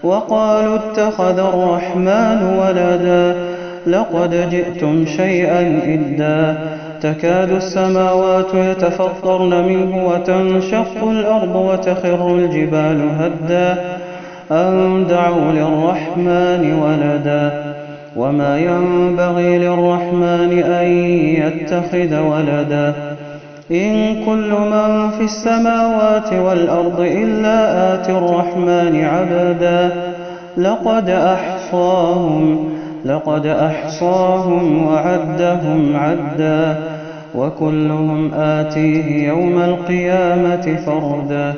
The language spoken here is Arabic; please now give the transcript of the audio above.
وقالوا اتخذ الرحمن ولدا لقد جئتم شيئا إدا تكاد السماوات يتفطرن منه وتنشق الأرض وتخر الجبال هدا أن دعوا للرحمن ولدا وما ينبغي للرحمن أن يتخذ ولدا إن كل من في السماوات والأرض إلا آتي الرحمن عبدا لقد أحصاهم وعدهم عدا وكلهم آتيه يوم القيامة فردا